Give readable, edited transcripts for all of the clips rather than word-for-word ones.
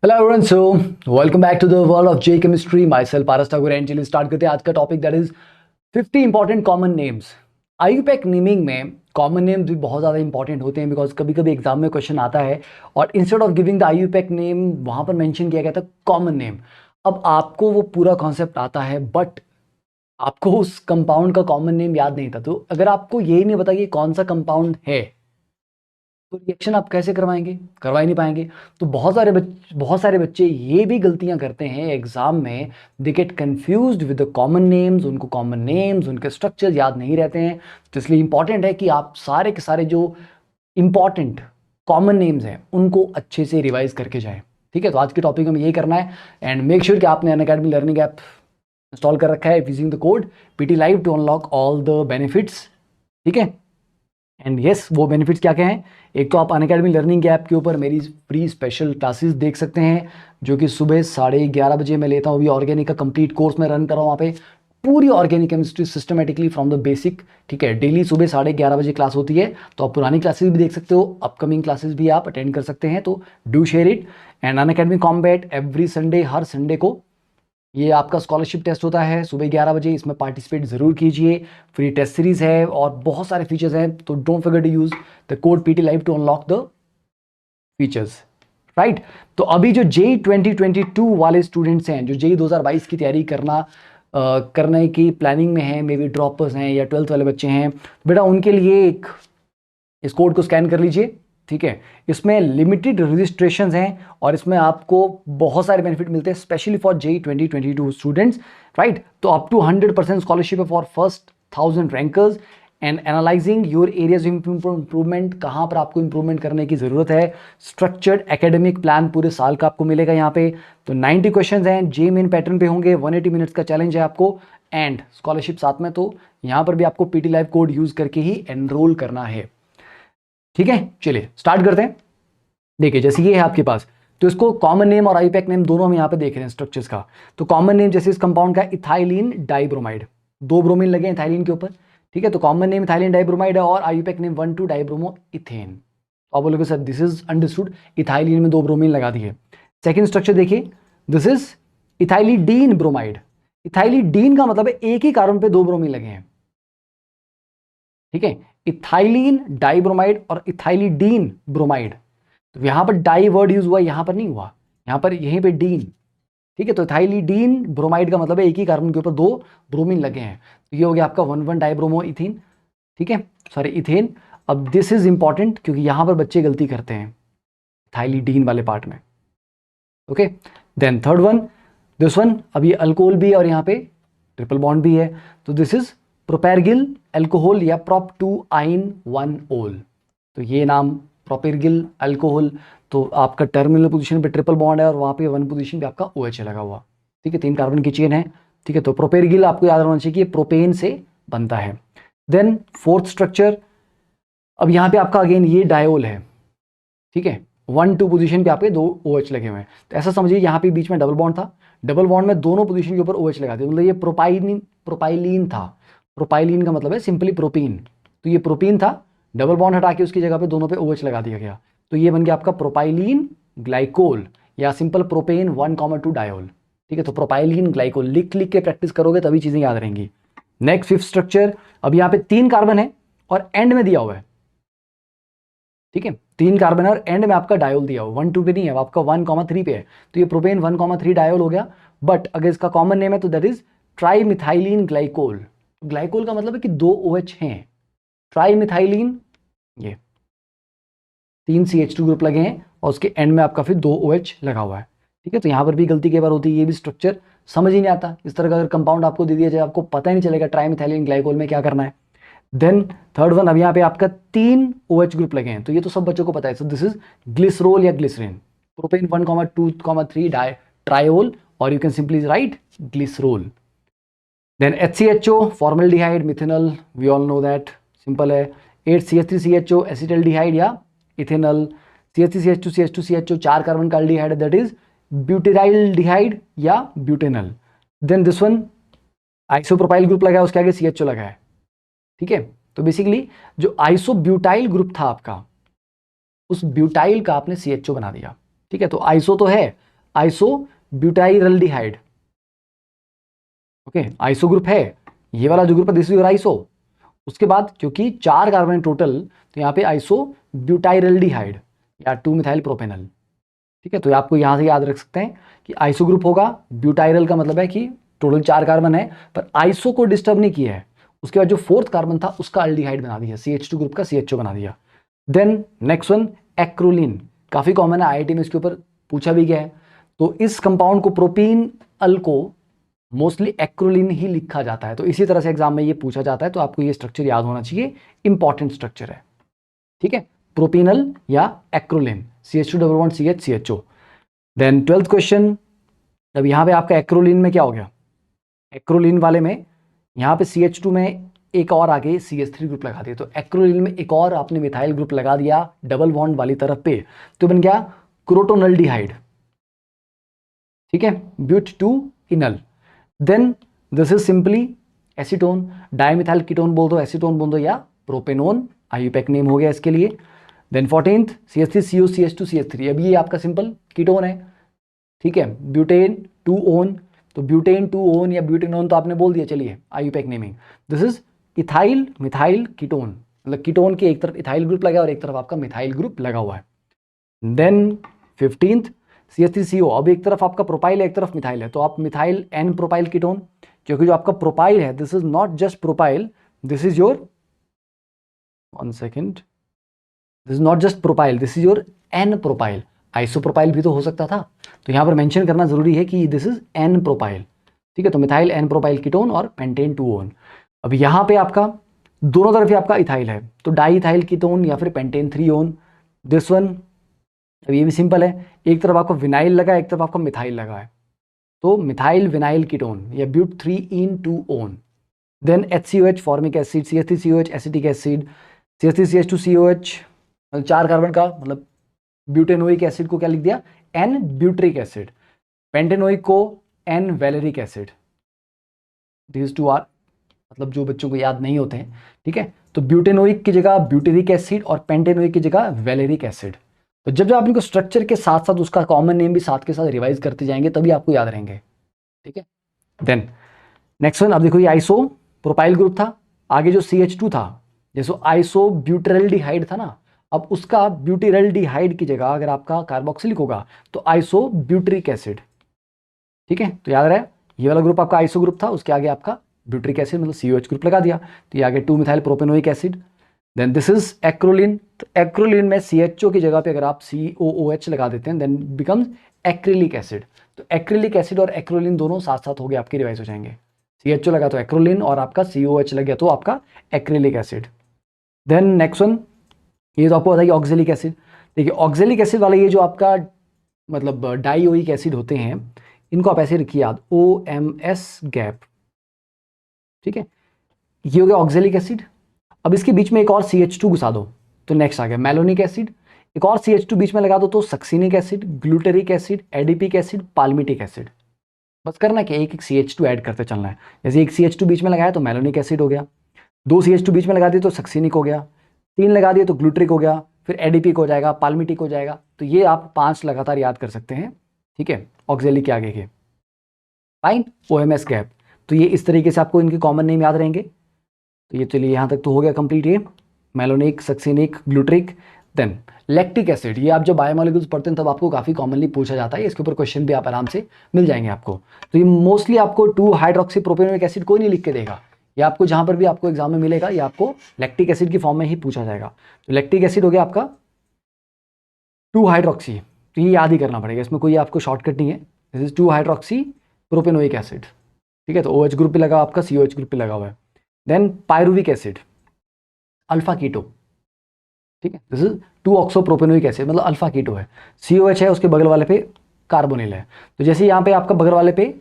Hello everyone, so welcome back to the world of J chemistry. Myself Paras Thakur and चलिए start करते हैं आज का topic, that is 50 important common names. IUPAC naming में common names भी बहुत ज़्यादा इंपॉर्टेंट होते हैं, बिकॉज कभी कभी एग्जाम में क्वेश्चन आता है और instead of giving the IUPAC name वहाँ पर मेंशन किया गया था कॉमन नेम। अब आपको वो पूरा कॉन्सेप्ट आता है बट आपको उस कंपाउंड का कॉमन नेम याद नहीं था, तो अगर आपको यही नहीं पता कि कौन सा कंपाउंड है तो रिएक्शन आप कैसे करवाएंगे? करवा ही नहीं पाएंगे। तो बहुत सारे बच्चे ये भी गलतियां करते हैं एग्जाम में। They get confused with the common names, उनको कॉमन नेम्स उनके स्ट्रक्चर्स याद नहीं रहते हैं। तो इसलिए इंपॉर्टेंट है कि आप सारे के सारे जो इंपॉर्टेंट कॉमन नेम्स हैं उनको अच्छे से रिवाइज करके जाएं। ठीक है, तो आज के टॉपिक में यही करना है। एंड मेक श्योर कि आपने अनअकैडमी लर्निंग ऐप इंस्टॉल कर रखा है using the code PT live to unlock all the benefits. ठीक है, एंड यस, वो बेनिफिट्स क्या क्या हैं? एक तो आप अनअकैडमी लर्निंग ऐप के ऊपर मेरी फ्री स्पेशल क्लासेस देख सकते हैं, जो कि सुबह 11:30 बजे मैं लेता हूँ। अभी ऑर्गेनिक का कंप्लीट कोर्स मैं रन कर रहा हूँ वहाँ पे, पूरी organic chemistry systematically from the basic. ठीक है, डेली सुबह 11:30 बजे क्लास होती है, तो आप पुरानी क्लासेस भी देख सकते हो, अपकमिंग क्लासेस भी आप अटेंड कर सकते हैं। तो do share it. And Unacademy combat every Sunday, her Sunday को ये आपका स्कॉलरशिप टेस्ट होता है सुबह 11 बजे, इसमें पार्टिसिपेट जरूर कीजिए। फ्री टेस्ट सीरीज है और बहुत सारे फीचर्स हैं, तो don't forget to use the code PT live to unlock the features. Right, तो अभी जो जेई 2022 वाले स्टूडेंट्स हैं, जो जेई 2022 की तैयारी करने की प्लानिंग में है, मे बी ड्रॉपर्स हैं या 12th वाले बच्चे हैं, बेटा उनके लिए इस कोड को स्कैन कर लीजिए। ठीक है, इसमें लिमिटेड रजिस्ट्रेशंस हैं और इसमें आपको बहुत सारे बेनिफिट मिलते हैं, specially for JEE 2022 students. Right, तो अप टू 100% स्कॉलरशिप है for first 1000 rankers and analysing your areas of improvement, कहाँ पर आपको इंप्रूवमेंट करने की ज़रूरत है। स्ट्रक्चर्ड एकेडमिक प्लान पूरे साल का आपको मिलेगा यहाँ पे। तो 90 क्वेश्चन हैं, जे मेन पैटर्न पे होंगे, 180 मिनट्स का चैलेंज है आपको एंड स्कॉलरशिप साथ में। तो यहाँ पर भी आपको पीटी लाइव कोड यूज़ करके ही एनरोल करना है। ठीक है, चलिए स्टार्ट करते हैं। देखिए, जैसे ये है आपके पास, तो इसको कॉमन नेम और आईयूपैक नेम दोनों हम यहाँ पे देख रहे हैं स्ट्रक्चर्स का। तो कॉमन नेम जैसे इस कंपाउंड का इथाइलिन डाइब्रोमाइड, 2 ब्रोमीन लगे हैं इथाइलिन के ऊपर। ठीक है, तो कॉमन नेम इथाइलिन डाइब्रोमाइड है और आईयूपैक नेम 1,2 डाइब्रोमो इथेन। तो आप बोलोगे sir this is understood, ethylene में 2 ब्रोमीन लगा दिए। सेकेंड स्ट्रक्चर देखिए, this is ethylidene bromide. Ethylidene का मतलब है एक ही कार्बन पे 2 ब्रोमीन लगे हैं। ठीक है, इथाइलिन डाइब्रोमाइड और इथाइलिडीन ब्रोमाइड। तो यहां पर डाई वर्ड यूज हुआ, यहां पर नहीं हुआ, यहां पर यहीं पे डीन। ठीक है, तो इथाइलिडीन ब्रोमाइड का मतलब है एक ही कार्बन के ऊपर 2 ब्रोमीन लगे हैं। तो ये हो गया आपका 1,1 डाइब्रोमो इथीन। ठीक है, सॉरी इथेन। अब दिस इज इंपॉर्टेंट क्योंकि यहां पर बच्चे गलती करते हैं इथाइलिडीन वाले पार्ट में। Okay, then third one, this one, अब ये अल्कोहल भी है और यहाँ पे ट्रिपल बॉन्ड भी है। तो दिस इज प्रोपेरगिल अल्कोहल या प्रोप 2 आइन 1 ओल। तो ये नाम प्रोपेरगिल अल्कोहल, तो आपका टर्मिनल पोजीशन पे ट्रिपल बॉन्ड है और वहाँ पे 1 पोजीशन पे आपका OH लगा हुआ। ठीक है, 3 कार्बन की चेन है। ठीक है, तो प्रोपेरगिल आपको याद रखना चाहिए कि ये प्रोपेन से बनता है। देन फोर्थ स्ट्रक्चर, अब यहाँ पे आपका अगेन ये डायोल है। ठीक है, 1-2 पोजीशन पे आपके 2 OH लगे हुए हैं। तो ऐसा समझिए यहाँ पे बीच में डबल बॉन्ड था, डबल बॉन्ड में दोनों पोजीशन के ऊपर OH लगा दिया, मतलब ये प्रोपाइलिन था। प्रोपाइलिन का मतलब है सिंपली प्रोपीन। तो ये प्रोपीन था, डबल बॉन्ड हटा के उसकी जगह पे दोनों पे OH लगा दिया गया। तो ये बन गया आपका प्रोपाइलिन ग्लाइकोल या सिंपल प्रोपेन 1,2 डायोल। ठीक है, तो प्रोपाइलिन ग्लाइकोल लिख लिख के प्रैक्टिस करोगे तभी चीजें याद रहेंगी। नेक्स्ट फिफ्थ स्ट्रक्चर, अब यहाँ पे 3 कार्बन है और एंड में दिया हुआ है। ठीक है, 3 कार्बन और एंड में आपका डायोल दिया हो, 1-2 पे नहीं है, आपका 1,3 पे है। तो ये प्रोपेन 1,3 डायोल हो गया। बट अगर इसका कॉमन नेम है तो दैट इज ट्राइमिथाइलिन ग्लाइकोल। ग्लाइकोल का मतलब है कि 2 OH हैं। ट्राइमिथाइलिन, ये 3 CH2 ग्रुप लगे हैं और उसके एंड में आपका फिर 2 OH लगा हुआ है। ठीक है, तो यहाँ पर भी गलती कई बार होती है, ये भी स्ट्रक्चर समझ ही नहीं आता। इस तरह का अगर कंपाउंड आपको दे दिया जाए, आपको पता ही नहीं चलेगा ट्राइमिथाइलिन ग्लाइकोल में क्या करना है। देन थर्ड वन, अब यहाँ पे आपका 3 OH ग्रुप लगे हैं, तो ये तो सब बच्चों को पता है। सो दिस इज ग्लिसरोल या ग्लिसरीन, प्रोपेन 1,2,3 ट्रायोल, और you can simply write glycerol. Then HCHO formaldehyde methanol, we all know that, simple है। 8CH3CHO एसिटल्डिहाइड या इथेनॉल। CH3CH2CH2CHO 4 कार्बन का एल्डिहाइड, दैट इज ब्यूटेराइल्डिहाइड या butanal. Then this one isopropyl group लगा है, उसके आगे CHO लगा है। ठीक है, तो बेसिकली जो आइसोब्यूटाइल ग्रुप था आपका, उस ब्यूटाइल का आपने CHO बना दिया। ठीक है, तो आइसो तो है आइसोब्यूटाइरल्डिहाइड। ओके, आइसो ग्रुप है, ये वाला जो ग्रुप है दिस इज योर आइसो। उसके बाद क्योंकि 4 कार्बन टोटल, तो यहाँ पे आइसोब्यूटाइरल्डिहाइड या 2 मिथाइल प्रोपेनल। ठीक है, तो आपको यहाँ से याद रख सकते हैं कि आइसो ग्रुप होगा, ब्यूटाइरल का मतलब है कि टोटल 4 कार्बन है पर आइसो को डिस्टर्ब नहीं किया है। उसके बाद जो 4th कार्बन था उसका अल्डिहाइड बना दिया, CH2 ग्रुप का CHO बना दिया। देन नेक्स्ट वन एक्रोलिन, काफी कॉमन है, IIT में इसके ऊपर पूछा भी गया है। तो इस कंपाउंड को प्रोपीन अल को मोस्टली एक्रोलिन ही लिखा जाता है, तो इसी तरह से एग्जाम में ये पूछा जाता है, तो आपको ये स्ट्रक्चर याद होना चाहिए, इंपॉर्टेंट स्ट्रक्चर है। ठीक है, प्रोपीनल या acrolein, CH2 CHO। Then 12th question, अब यहाँ पे आपका एक्रोलिन में क्या हो गया, एक्रोलिन वाले में यहाँ पे CH2 में एक और आगे CH3 ग्रुप लगा दिया, तो एक्रोलिन में एक और आपने मिथाइल ग्रुप लगा दिया डबल बॉन्ड वाली तरफ पे, तो बन गया क्रोटोनल्डिहाइड। ठीक है, but two enal. Then this is simply acetone, dimethyl ketone बोल दो, एसीटोन बोल दो, या प्रोपेनोन, आईयूपैक नेम हो गया इसके लिए। Then 14th CH3CO CH2 CH3, अब ये आपका सिंपल कीटोन है। ठीक है, ब्यूटेन 2 ओन, तो ब्यूटेन 2 ओन या ब्यूटेनोन तो आपने बोल दिया, चलिए IUPAC naming. This is ethyl methyl ketone, मतलब कीटोन के एक तरफ इथाइल ग्रुप लगा और एक तरफ आपका मिथाइल ग्रुप लगा हुआ है। देन 15th CH3CO, अब एक तरफ आपका प्रोपाइल है एक तरफ मिथाइल है, तो आप मिथाइल एन प्रोपाइल कीटोन, क्योंकि जो आपका प्रोपाइल है this is not just propyl, this is your, one second, this is not just propyl, this is your n propyl. Isopropyl भी तो हो सकता था, तो यहां पर मेंशन करना जरूरी है कि दिस इज एन प्रोपाइल। ठीक है, तो मिथाइल एन प्रोपाइल कीटोन और पेंटेन 2 ओन। अब यहां पे आपका दोनों तरफ ही आपका इथाइल है, तो डाई इथाइल कीटोन या फिर पेंटेन 3 ओन। दिस वन, अब ये भी सिंपल है, एक तरफ आपको विनाइल लगा एक तरफ आपका मिथाइल लगा है, तो मिथाइल विनाइल कीटोन या but 3 2 one. Then HCOH formic acid, CH3COH acetic acid, CH3CH2COH, 4 carbon का मतलब ब्यूटेनोइक एसिड को क्या लिख दिया, एन ब्यूट्रिक एसिड, पेंटेनोइक को n valeric acid. This two are, मतलब जो बच्चों को याद नहीं होते हैं। ठीक है, तो ब्यूटेनोइक की जगह ब्यूटेरिक एसिड और पेंटेनोइक की जगह वैलेरिक एसिड। तो जब जब आप इनको स्ट्रक्चर के साथ साथ उसका कॉमन नेम भी साथ के साथ रिवाइज करते जाएंगे तभी आपको याद रहेंगे। ठीक है, देन नेक्स्ट वन, अब देखो ये आइसो प्रोपाइल ग्रुप था, आगे जो CH2 था, जैसे आइसो ब्यूटेरल्डिहाइड था ना, अब उसका ब्यूटेरल्डिहाइड की जगह अगर आपका कार्बोक्सिलिक होगा तो आइसो ब्यूट्रिक एसिड। ठीक है, तो याद रहे ये वाला ग्रुप आपका आइसो ग्रुप था, उसके आगे आपका ब्यूट्रिक एसिड मतलब COH ग्रुप लगा दिया, तो ये आगे 2 methyl propanoic acid. Then this is acrolein, तो एक्रोलिन में CHO की जगह पे अगर आप COOH लगा देते हैं देन बिकम्स एक्रिलिक एसिड। तो एक्रिलिक एसिड और एक्रोलिन दोनों साथ साथ हो गए, आपके रिवाइज हो जाएंगे। CHO लगा तो एक्रोलिन और आपका COH लग गया तो आपका acrylic acid. Then next one, ये तो आपको बताइए ऑक्जेलिक एसिड। देखिए ऑक्जेलिक एसिड वाला ये जो आपका मतलब डाइओइक एसिड होते हैं, इनको आप ऐसे रखिए याद, OMS गैप। ठीक है, ये हो गया ऑक्जेलिक एसिड। अब इसके बीच में एक और CH2 घुसा दो तो नेक्स्ट आ गया मैलोनिक एसिड, एक और CH2 बीच में लगा दो तो succinic acid, glutaric acid, adipic acid, palmitic acid. बस करना कि एक एक CH2 ऐड करते चलना है। जैसे एक CH2 बीच में लगाया तो मैलोनिक एसिड हो गया, 2 CH2 बीच में लगा दिए तो सक्सिनिक हो गया, 3 लगा दिए तो ग्लूटेरिक हो गया, फिर एडिपिक हो जाएगा, पाल्मिटिक हो जाएगा। तो ये आप 5 लगातार याद कर सकते हैं। ठीक है, ऑक्जेलिक के आगे के फाइन, OMS गैप। तो ये इस तरीके से आपको इनके कॉमन नेम याद रहेंगे। तो ये चलिए यहाँ तक तो हो गया कंप्लीट, ये malonic, succinic, glutaric. Then lactic acid, ये आप जब बायोमोलिक्यूल्स पढ़ते हैं तब आपको काफ़ी कॉमनली पूछा जाता है, इसके ऊपर क्वेश्चन भी आप आराम से मिल जाएंगे आपको। तो ये मोस्टली आपको 2 हाइड्रोक्सी प्रोपेनोइक एसिड कोई नहीं लिख के देगा, ये आपको जहाँ पर भी आपको एग्जाम में मिलेगा ये आपको लैक्टिक एसिड की फॉर्म में ही पूछा जाएगा। तो लैक्टिक एसिड हो गया आपका 2 हाइड्रोक्सी, तो ये याद ही करना पड़ेगा, इसमें कोई आपको शॉर्टकट नहीं है। This is 2 hydroxy propanoic acid. ठीक है, तो OH ग्रुप पे लगा आपका, COH ग्रुप पे लगा हुआ है। Then pyruvic acid, alpha keto. ठीक है, दिस इज 2 ऑक्सोप्रोपेनोइक एसिड मतलब अल्फा कीटो है। COH है, उसके बगल वाले पे कार्बोनिल है, तो जैसे यहाँ पे आपका बगल वाले पे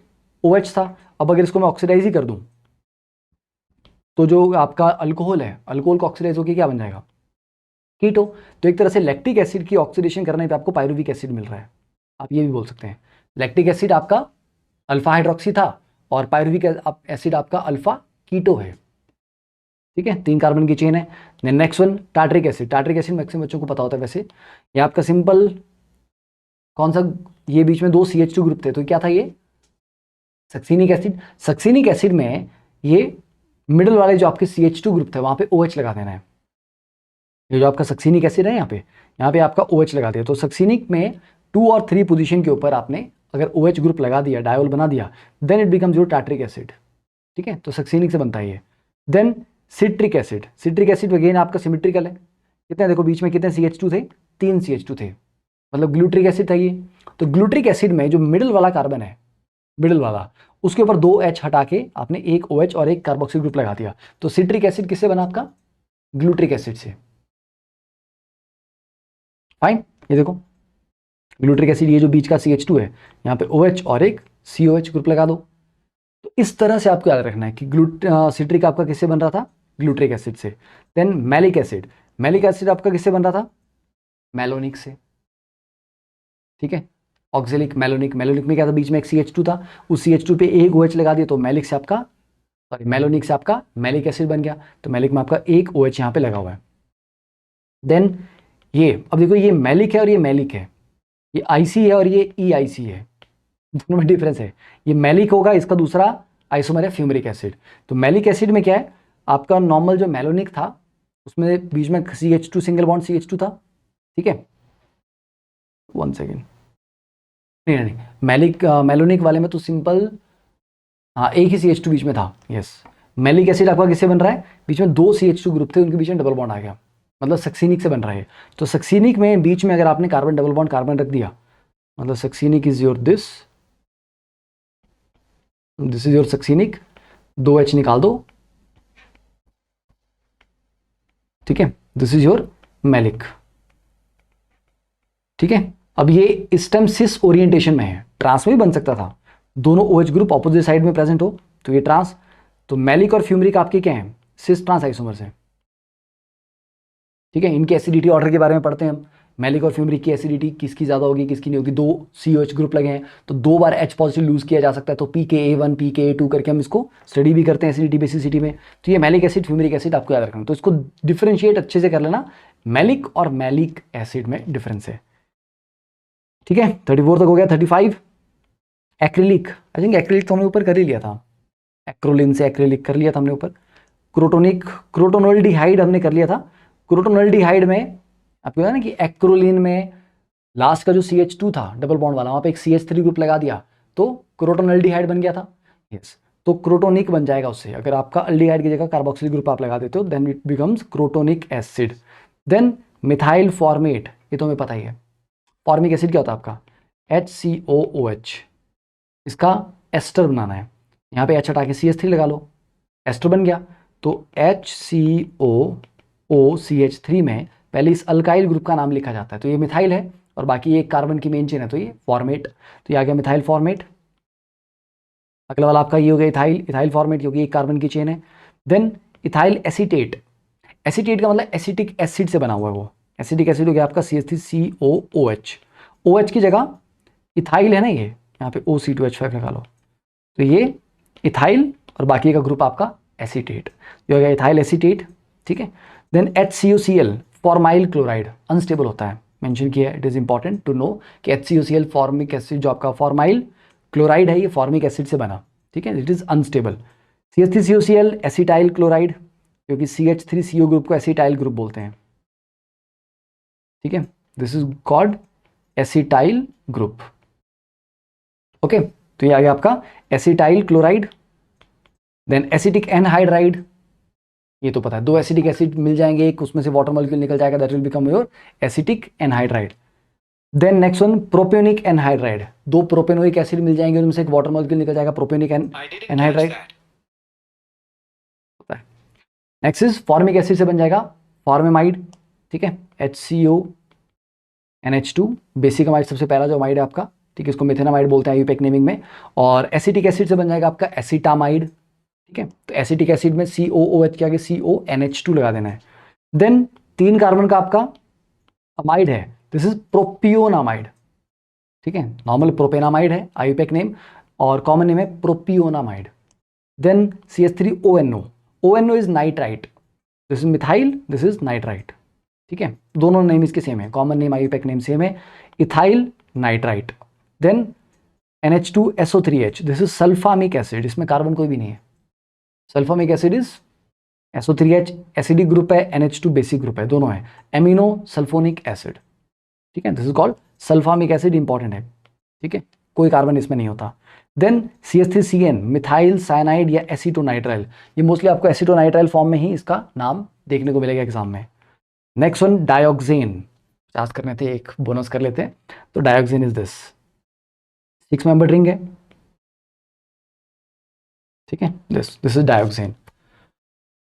OH था, अब अगर इसको मैं ऑक्सीडाइज ही कर दूं तो जो आपका अल्कोहल है, अल्कोहल का ऑक्सीडाइज होकर क्या बन जाएगा, कीटो। तो एक तरह से लैक्टिक एसिड की ऑक्सीडेशन करने पे आपको पायरुविक एसिड मिल रहा है। आप ये भी बोल सकते हैं लैक्टिक एसिड आपका अल्फा हाइड्रोक्सी था और पायरुविक एसिड आपका अल्फा कीटो है। ठीक है, 3 कार्बन की चेन है। Next one tartaric acid, tartaric acid maximum बच्चों को पता होता है वैसे, ये आपका सिंपल कौन सा ये बीच में 2 CH2 ग्रुप थे, तो क्या था ये सक्सीनिक एसिड। सक्सीनिक एसिड में ये मिडल वाले जो आपके CH2 ग्रुप थे वहां पे OH लगा देना है। ये जो आपका सक्सीनिक एसिड है यहाँ पे आपका OH लगा दिया। तो सक्सीनिक में 2 और 3 पोजीशन के ऊपर आपने अगर OH ग्रुप लगा दिया, डायोल बना दिया, then it becomes your tartaric acid. ठीक है, तो सक्सीनिक से बनता है ये। Then citric acid. Citric acid again आपका सिमेट्रिकल है। कितने, देखो बीच में कितने CH2 थे, 3 CH2 थे, मतलब ग्लूट्रिक एसिड था ये। तो ग्लूट्रिक एसिड में जो मिडिल वाला कार्बन है, मिडिल वाला, उसके ऊपर 2 H हटा के आपने एक OH और एक कार्बोक्सिल ग्रुप लगा दिया। तो सिट्रिक एसिड किससे बना आपका, ग्लूट्रिक एसिड से। फाइन, ये देखो ग्लूट्रिक एसिड, ये जो बीच का CH2 है यहाँ पे OH और एक COH ग्रुप लगा दो। तो इस तरह से आपको याद रखना है कि सिट्रिक आपका किससे बन रहा था, ग्लूट्रिक एसिड से। Then malic acid. Malic acid आपका किससे बन रहा था, मैलोनिक से। ठीक है, ऑक्जेलिक मैलोनिक। मैलोनिक में क्या था, बीच में एक CH2 था, उस CH2 पे एक OH लगा दिया, तो मैलिक से आपका मैलोनिक से आपका मैलिक एसिड बन गया। तो मैलिक में आपका एक OH यहाँ पे लगा हुआ है। देन ये, अब देखो ये मैलिक है और ये मैलिक है, ये IC है और ये EIC है, दोनों में डिफरेंस है। ये मैलिक होगा, इसका दूसरा आइसोमर है फ्यूमरिक एसिड। तो मैलिक एसिड में क्या है, आपका नॉर्मल जो मैलोनिक था उसमें बीच में CH2 सिंगल बॉन्ड CH2 था। ठीक है, 1 सेकेंड, नहीं, मैलोनिक वाले में तो सिंपल, हाँ एक ही CH2 बीच में था। यस, मैलिक एसिड आपका किससे बन रहा है, बीच में 2 CH2 ग्रुप थे, उनके बीच में डबल बॉन्ड आ गया, मतलब सक्सीनिक से बन रहा है। तो सक्सीनिक में बीच में अगर आपने कार्बन डबल बॉन्ड कार्बन रख दिया, मतलब succinic is your this is your succinic, 2 H निकाल दो। ठीक है, दिस इज योर मैलिक। ठीक है, अब ये स्टेम सिस ओरिएंटेशन में है, ट्रांस में भी बन सकता था, दोनों OH ग्रुप ऑपोजिट साइड में प्रेजेंट हो तो ये ट्रांस। तो मैलिक और फ्यूमरिक आपके क्या हैं, सिस ट्रांस आइसोमर्स हैं। ठीक है, इनके एसिडिटी ऑर्डर के बारे में पढ़ते हैं हम। मैलिक और फ्यूमरिक की एसिडिटी किसकी ज़्यादा होगी, किसकी नहीं होगी। 2 COH ग्रुप लगे हैं तो 2 बार H पॉजिटिव लूज किया जा सकता है, तो pKa1 pKa2 करके हम इसको स्टडी भी करते हैं एसिडिटी बेसिसिटी में। तो ये मैलिक एसिड फ्यूमरिक एसिड आपको याद रखना, तो इसको डिफ्रेंशिएट अच्छे से कर लेना, मैलिक और मैलिक एसिड में डिफरेंस है। ठीक है, 34 तक हो गया। 35 एक्रिलिक। आई थिंक एक्रिलिक तो हमने ऊपर कर ही लिया था, एक्रोलिन से एक्रिलिक कर लिया था हमने ऊपर। क्रोटोनोल्डिहाइड हमने कर लिया था। क्रोटोनोल्डिहाइड में आपको पता ना कि एक्रोलिन में लास्ट का जो CH2 था डबल बॉन्ड वाला, वहां पे एक CH3 ग्रुप लगा दिया तो क्रोटोनोल्डिहाइड बन गया था। यस, तो क्रोटोनिक बन जाएगा उससे, अगर आपका अल्डिहाइड की जगह कार्बोक्सिल ग्रुप आप लगा देते हो, then it becomes crotonic acid. Then methyl formate, ये तो हमें पता ही है। फॉर्मिक एसिड क्या होता है आपका, HCOOH, इसका एस्टर बनाना है, यहाँ पे H हटा के CH3 लगा लो, एस्टर बन गया। तो HCOOCH3 में पहले इस अल्काइल ग्रुप का नाम लिखा जाता है, तो ये मिथाइल है और बाकी एक कार्बन की मेन चेन है, तो ये फॉर्मेट। तो ये आ गया मिथाइल फॉर्मेट। अगला वाला आपका ये हो गया इथाइल, इथाइल फॉर्मेट, क्योंकि एक कार्बन की चेन है। Then ethyl acetate. एसीटेट का मतलब एसिटिक एसिड से बना हुआ है वो, एसिटिक एसिड हो गया आपका CH3COOH। OH की जगह इथाइल है ना, ये यहाँ पे OC2H5 लगा लो, तो ये इथाइल और बाकी का ग्रुप आपका एसीटेट, ये हो गया इथाइल एसीटेट। ठीक है, then HCOCl formyl chloride, unstable होता है, मेंशन किया है। It is important to know कि HCOCl फॉर्मिक एसिड जो आपका फॉर्माइल क्लोराइड है, ये फॉर्मिक एसिड से बना। ठीक है, it is unstable. CH3COCl acetyl chloride, क्योंकि CH3CO ग्रुप को एसिटाइल ग्रुप बोलते हैं। ठीक है, this is called acetyl group. Okay, तो ये आ गया आपका acetyl chloride. Then acetic anhydride, ये तो पता है, 2 एसिटिक एसिड मिल जाएंगे, एक उसमें से वाटर मॉलिक्यूल निकल जाएगा, that will become your acetic anhydride. Then next one propionic anhydride, 2 propanoic acid मिल जाएंगे, उनमें से एक वाटर मॉलिक्यूल निकल जाएगा, propionic anhydride. Next is formic acid से बन जाएगा फॉर्मेमाइड। ठीक है, HCONH2, बेसिक अमाइड सबसे पहला जो अमाइड है आपका। ठीक है, इसको मेथेनामाइड बोलते हैं यूपेक नेमिंग में। और एसिटिक एसिड से बन जाएगा आपका एसिटामाइड। ठीक है, तो एसिटिक एसिड में COOH के आगे CONH2 लगा देना है। देन 3 कार्बन का आपका अमाइड है, दिस इज प्रोपियोनामाइड। ठीक है, नॉर्मल प्रोपेनामाइड है आईयूपेक नेम, और कॉमन नेम है propionamide. Then CH3ONO, ONO is nitrite, this is methyl, this is nitrite. ठीक है, दोनों नेम इसके सेम है, common name IUPAC name same है, ethyl nitrite. Then NH2SO3H, this is sulfamic acid, इसमें carbon कोई भी नहीं है। Sulfamic acid is SO3H, acidic group है, NH2 बेसिक ग्रुप है, दोनों है, एमिनो सल्फोनिक एसिड, ठीक है, this is called sulfamic acid, important है, ठीक है, कोई कार्बन इसमें नहीं होता। देन CH3CN, मिथाइल साइनाइड या एसीटोनाइट्राइल, ये मोस्टली आपको एसीटोनाइट्राइल फॉर्म में ही इसका नाम देखने को मिलेगा एग्जाम में। नेक्स्ट वन डायोक्सेन, 50 करने थे, एक बोनस कर लेते हैं, तो डायोक्सेन इज दिस 6 मेंबर रिंग है, ठीक है, दिस इज डायोक्सेन।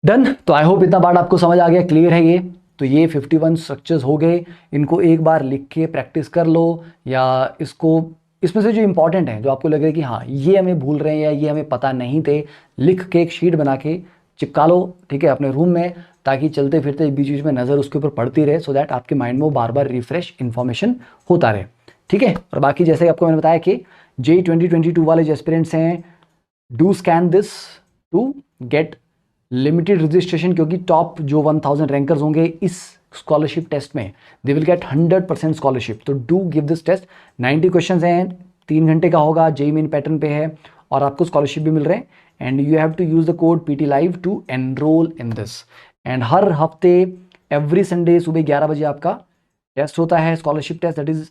डन। तो आई होप इतना पार्ट आपको समझ आ गया, क्लियर है ये। तो ये 51 स्ट्रक्चर्स हो गए, इनको एक बार लिख के प्रैक्टिस कर लो, या इसको, इसमें से जो इंपॉर्टेंट है, जो आपको लगे कि हाँ ये हमें भूल रहे हैं या ये हमें पता नहीं थे, लिख के एक शीट बना के चिपका लो, ठीक है, अपने रूम में, ताकि चलते फिरते बीच बीच में नज़र उसके ऊपर पड़ती रहे, सो दैट आपके माइंड में वो बार बार रिफ्रेश इन्फॉर्मेशन होता रहे, ठीक है। और बाकी जैसे आपको मैंने बताया कि JEE 2022 वाले जो एस्पिरेंट्स हैं, do scan this to get limited registration, क्योंकि टॉप जो 1000 रैंकर्स होंगे इस स्कॉलरशिप टेस्ट में, दे विल गेट 100% स्कॉलरशिप। तो do give this test, 90 questions हैं, 3 घंटे का होगा, JEE मेन पैटर्न पे है, और आपको स्कॉलरशिप भी मिल रहे हैं, and you have to use the code PT Live to enrol in this. And हर हफ्ते एवरी संडे सुबह 11 बजे आपका टेस्ट होता है, scholarship test, that is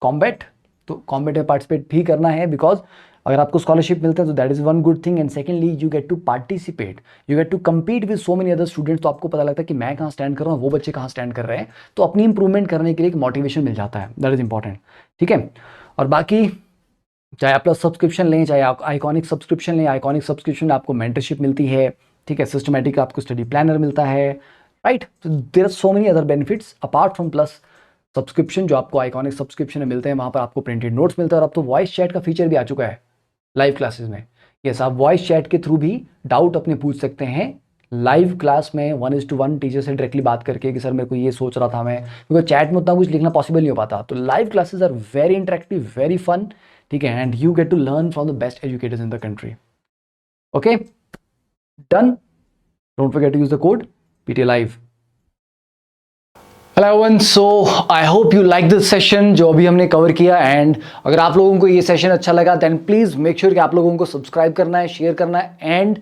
combat. तो कॉम्बैट में पार्टिसिपेट भी करना है, बिकॉज अगर आपको स्कॉलरशिप मिलता है तो that is one good thing, and secondly you get to participate, you get to compete with so many other students. तो आपको पता लगता है कि मैं कहाँ स्टैंड कर रहा हूँ, वो बच्चे कहाँ स्टैंड कर रहे हैं, तो अपनी इंप्रूवमेंट करने के लिए एक मोटिवेशन मिल जाता है, दैट इज इंपॉर्टेंट, ठीक है। और बाकी चाहे आप प्लस सब्सक्रिप्शन लें, चाहे आप आइकॉनिक सब्सक्रिप्शन लें, आइकॉनिक सब्सक्रिप्शन आपको मेंटरशिप मिलती है, ठीक है, सिस्टमेटिक आपको स्टडी प्लानर मिलता है, राइट। तो there are so many other benefits apart from plus subscription जो आपको आइकॉनिक सब्सक्रिप्शन में मिलते हैं। वहाँ पर आपको प्रिंटेड नोट्स मिलता है, और अब तो वॉइस चैट का फीचर भी आ चुका है लाइव क्लासेस में। यस, आप वॉइस चैट के थ्रू भी डाउट अपने पूछ सकते हैं लाइव क्लास में, 1:1 टीचर से डायरेक्टली बात करके कि सर मेरे को ये सोच रहा था मैं, क्योंकि चैट में उतना कुछ लिखना पॉसिबल नहीं हो पाता। तो live classes are very interactive, very fun, ठीक है, and you get to learn from the best educators in the country. Okay, done. Don't forget to use the code PT Live। Hello everyone, so I hope you like this session जो अभी हमने cover किया, and अगर आप लोगों को ये session अच्छा लगा देन प्लीज मेक श्योर कि आप लोगों को सब्सक्राइब करना है, शेयर करना है एंड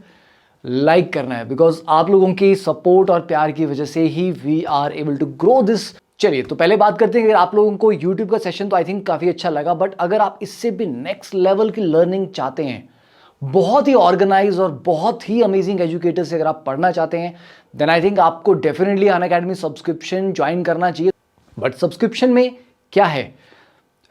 लाइक करना है, बिकॉज आप लोगों की सपोर्ट और प्यार की वजह से ही we are able to grow this. चलिए, तो पहले बात करते हैं कि आप लोगों को YouTube का सेशन तो आई थिंक काफी अच्छा लगा, बट अगर आप इससे भी नेक्स्ट लेवल की लर्निंग चाहते हैं, बहुत ही ऑर्गेनाइज और बहुत ही अमेजिंग एजुकेटर से अगर आप पढ़ना चाहते हैं, देन आई थिंक आपको डेफिनेटली अनअकैडमी सब्सक्रिप्शन ज्वाइन करना चाहिए। बट सब्सक्रिप्शन में क्या है,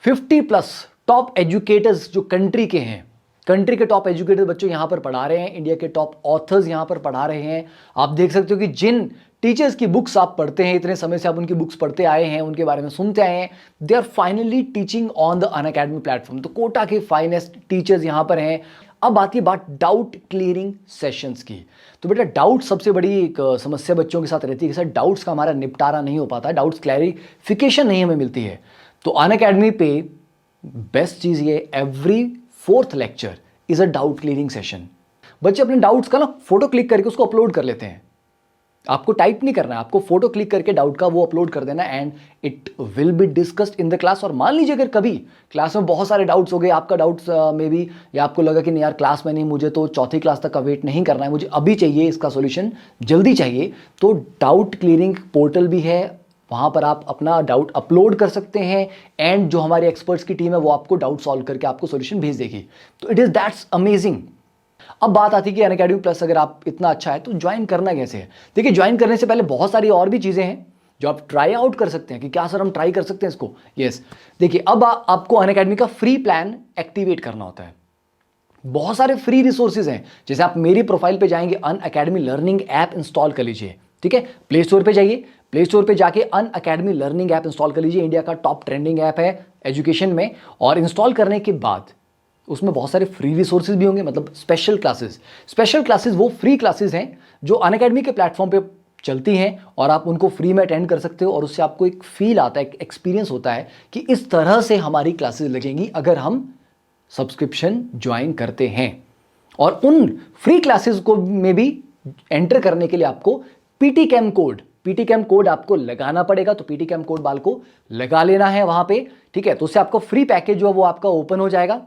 50+ टॉप एजुकेटर्स जो कंट्री के हैं, कंट्री के टॉप एजुकेटर बच्चों यहां पर पढ़ा रहे हैं, इंडिया के टॉप ऑथर्स यहां पर पढ़ा रहे हैं। आप देख सकते हो कि जिन टीचर्स की बुक्स आप पढ़ते हैं, इतने समय से आप उनकी बुक्स पढ़ते आए हैं, उनके बारे में सुनते आए हैं, they are finally teaching on the Unacademy platform. तो कोटा के फाइनेस्ट टीचर्स यहां पर हैं। अब आती है बात डाउट क्लियरिंग सेशंस की। तो बेटा, डाउट सबसे बड़ी एक समस्या बच्चों के साथ रहती है कि सर डाउट्स का हमारा निपटारा नहीं हो पाता, डाउट्स क्लैरिफिकेशन नहीं हमें मिलती है। तो अनअकैडमी पे बेस्ट चीज ये, every 4th lecture is a doubt clearing session. बच्चे अपने डाउट्स का ना फोटो क्लिक करके उसको अपलोड कर लेते हैं। आपको टाइप नहीं करना है, आपको फोटो क्लिक करके डाउट का वो अपलोड कर देना, and it will be discussed in the class. और मान लीजिए अगर कभी क्लास में बहुत सारे डाउट्स हो गए, आपका डाउट्स में भी, या आपको लगा कि नहीं यार क्लास में नहीं, मुझे तो 4th क्लास तक का वेट नहीं करना है, मुझे अभी चाहिए इसका सोल्यूशन, जल्दी चाहिए, तो डाउट क्लियरिंग पोर्टल भी है, वहां पर आप अपना डाउट अपलोड कर सकते हैं, एंड जो हमारे एक्सपर्ट्स की टीम है वो आपको डाउट सॉल्व करके आपको सोल्यूशन भेज देगी। तो इट इज दैट्स अमेजिंग। अब बात आती है कि अनअकैडमी प्लस अगर आप इतना अच्छा है तो ज्वाइन करना कैसे है। देखिए, ज्वाइन करने से पहले बहुत सारी और भी चीजें हैं जो आप ट्राई आउट कर सकते हैं कि क्या सर हम ट्राई कर सकते हैं इसको। यस, देखिए, अब आपको अनअकैडमी का फ्री प्लान एक्टिवेट करना होता है। बहुत सारे फ्री रिसोर्सेज हैं, जैसे आप मेरी प्रोफाइल पे जाएंगे, अनअकैडमी लर्निंग ऐप इंस्टॉल कर लीजिए, ठीक है, प्ले स्टोर पे जाइए, प्ले स्टोर पे जाके अनअकैडमी लर्निंग ऐप इंस्टॉल कर लीजिए। इंडिया का टॉप ट्रेंडिंग ऐप है एजुकेशन में, और इंस्टॉल करने के बाद उसमें बहुत सारे फ्री रिसोर्सेज भी होंगे, मतलब स्पेशल क्लासेस वो फ्री क्लासेस हैं जो अनअकैडमी के प्लेटफॉर्म पे चलती हैं, और आप उनको फ्री में अटेंड कर सकते हो, और उससे आपको एक फील आता है, एक एक्सपीरियंस होता है कि इस तरह से हमारी क्लासेस लगेंगी अगर हम सब्सक्रिप्शन ज्वाइन करते हैं। और उन फ्री क्लासेस को में भी एंटर करने के लिए आपको पीटीकैम कोड आपको लगाना पड़ेगा। तो पीटीकैम कोड बाल को लगा लेना है वहां पे, ठीक है, तो उससे आपका फ्री पैकेज जो है वो आपका ओपन हो जाएगा।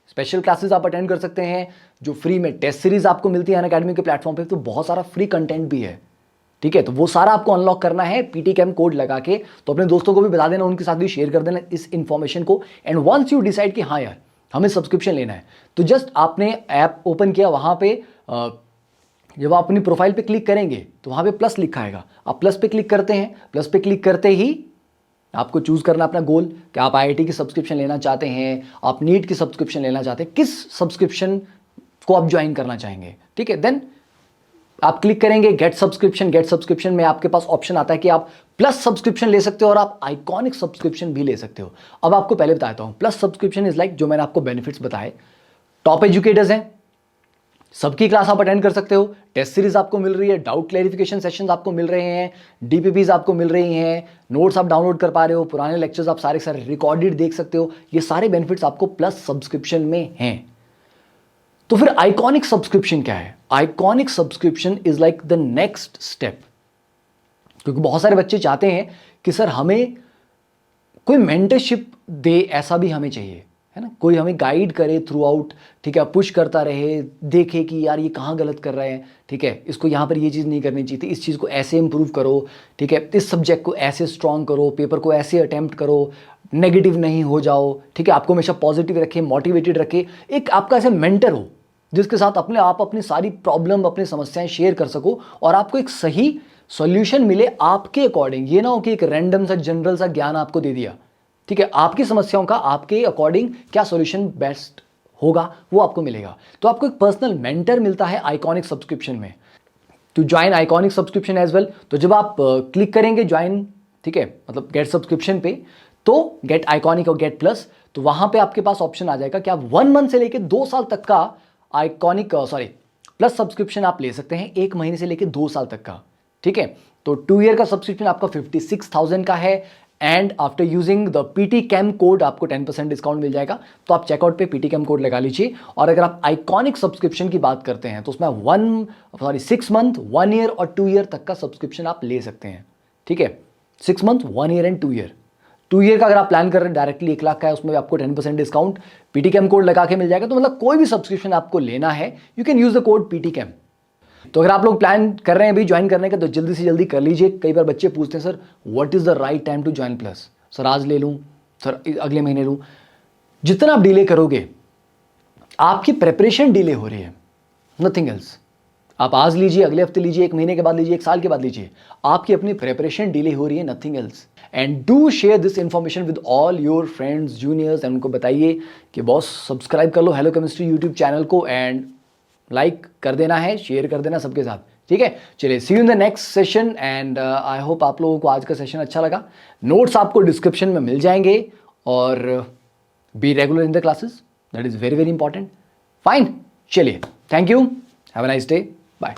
स्पेशल क्लासेस आप अटेंड कर सकते हैं, जो फ्री में टेस्ट सीरीज आपको मिलती है अनअकैडमी के प्लेटफॉर्म पे, तो बहुत सारा फ्री कंटेंट भी है। ठीक है, तो वो सारा आपको अनलॉक करना है पीटी कैम कोड लगा के। तो अपने दोस्तों को भी बता देना, उनके साथ भी शेयर कर देना इस इंफॉर्मेशन को। एंड वंस यू डिसाइड कि हाँ यार हमें सब्सक्रिप्शन लेना है, तो जस्ट आपने ऐप ओपन किया, वहां पे जब आप अपनी प्रोफाइल पे क्लिक करेंगे तो वहां पे प्लस लिखा आएगा, आप प्लस पे क्लिक करते हैं। प्लस पे क्लिक करते ही आपको चूज करना अपना गोल कि आप आईआईटी की सब्सक्रिप्शन लेना चाहते हैं, आप नीट की सब्सक्रिप्शन लेना चाहते हैं, किस सब्सक्रिप्शन को आप ज्वाइन करना चाहेंगे। ठीक है, देन आप क्लिक करेंगे गेट सब्सक्रिप्शन। गेट सब्सक्रिप्शन में आपके पास ऑप्शन आता है कि आप प्लस सब्सक्रिप्शन ले सकते हो और आप आइकॉनिक सब्सक्रिप्शन भी ले सकते हो। अब आपको पहले बताता हूं, प्लस सब्सक्रिप्शन इज लाइक जो मैंने आपको बेनिफिट्स बताए, टॉप एजुकेटर्स हैं, सबकी क्लास आप अटेंड कर सकते हो, टेस्ट सीरीज आपको मिल रही है, डाउट क्लैरिफिकेशन सेशंस आपको मिल रहे हैं, डीपीपीज आपको मिल रही हैं, नोट्स आप डाउनलोड कर पा रहे हो, पुराने लेक्चर्स आप सारे सारे रिकॉर्डेड देख सकते हो। ये सारे बेनिफिट्स आपको प्लस सब्सक्रिप्शन में हैं। तो फिर आइकॉनिक सब्सक्रिप्शन क्या है? Iconic subscription is like the next step, क्योंकि बहुत सारे बच्चे चाहते हैं कि सर हमें कोई मेंटरशिप दे, ऐसा भी हमें चाहिए, है ना, कोई हमें गाइड करे थ्रू आउट। ठीक है, पुश करता रहे, देखे कि यार ये कहाँ गलत कर रहे हैं, ठीक है, इसको यहाँ पर ये चीज़ नहीं करनी चाहिए थी, इस चीज़ को ऐसे इंप्रूव करो, ठीक है, इस सब्जेक्ट को ऐसे स्ट्रॉन्ग करो, पेपर को ऐसे अटेम्प्ट करो, नेगेटिव नहीं हो जाओ। ठीक है, आपको हमेशा पॉजिटिव रखे, मोटिवेटेड रखे, एक आपका ऐसे मेंटर हो जिसके साथ आप अपनी सारी प्रॉब्लम, अपनी समस्याएं शेयर कर सको और आपको एक सही सॉल्यूशन मिले आपके अकॉर्डिंग। ये ना हो कि एक रैंडम सा जनरल सा ज्ञान आपको दे दिया। ठीक है, आपकी समस्याओं का आपके अकॉर्डिंग क्या सॉल्यूशन बेस्ट होगा वो आपको मिलेगा। तो आपको एक पर्सनल मेंटर मिलता है आइकॉनिक सब्सक्रिप्शन में। To join iconic subscription as well, तो जब आप क्लिक करेंगे ज्वाइन, ठीक है, मतलब गेट सब्सक्रिप्शन पे, तो गेट आइकॉनिक और गेट प्लस, तो वहां पे आपके पास ऑप्शन आ जाएगा कि आप 1 मंथ से लेकर 2 साल तक का आइकॉनिक प्लस सब्सक्रिप्शन आप ले सकते हैं, 1 महीने से लेकर 2 साल तक का। ठीक है, तो 2 ईयर का सब्सक्रिप्शन आपका 56,000 का है। And after using the PT cam code आपको 10% डिस्काउंट मिल जाएगा। तो आप चेकआउट पे पीटी कैम कोड लगा लीजिए। और अगर आप आइकॉनिक सब्सक्रिप्शन की बात करते हैं तो उसमें 6 मंथ, 1 ईयर और 2 ईयर तक का सब्सक्रिप्शन आप ले सकते हैं। ठीक है, 6 month, 1 year and 2 year. 2 year का अगर आप प्लान कर रहे हैं डायरेक्टली 1 लाख का है, उसमें भी आपको 10% डिस्काउंट पीटी कैम कोड लगा के मिल जाएगा। तो मतलब कोई भी सब्सक्रिप्शन आपको लेना है, you can use the code PT cam. तो अगर आप लोग प्लान कर रहे हैं अभी ज्वाइन करने का, तो जल्दी से जल्दी कर लीजिए। कई बार बच्चे पूछते हैं sir what is the right time to join plus, sir आज ले लूं, सर अगले महीने लूं। जितना आप डिले करोगे आपकी प्रेपरेशन डिले हो रही है, नथिंग एल्स। आप आज लीजिए, अगले हफ्ते लीजिए, 1 महीने के बाद लीजिए, 1 साल के बाद लीजिए, आपकी अपनी प्रेपरेशन डिले हो रही है, nothing else. And do share this information with all your friends, juniors, and उनको बताइए कि बॉस सब्सक्राइब कर लो हेलो केमिस्ट्री यूट्यूब चैनल को, एंड लाइक कर देना है, शेयर कर देना सबके साथ। ठीक है, चलिए see you in the next session. And I hope आप लोगों को आज का सेशन अच्छा लगा। नोट्स आपको डिस्क्रिप्शन में मिल जाएंगे और be regular in the classes, that is very very important. Fine, चलिए, thank you, have a nice day, bye.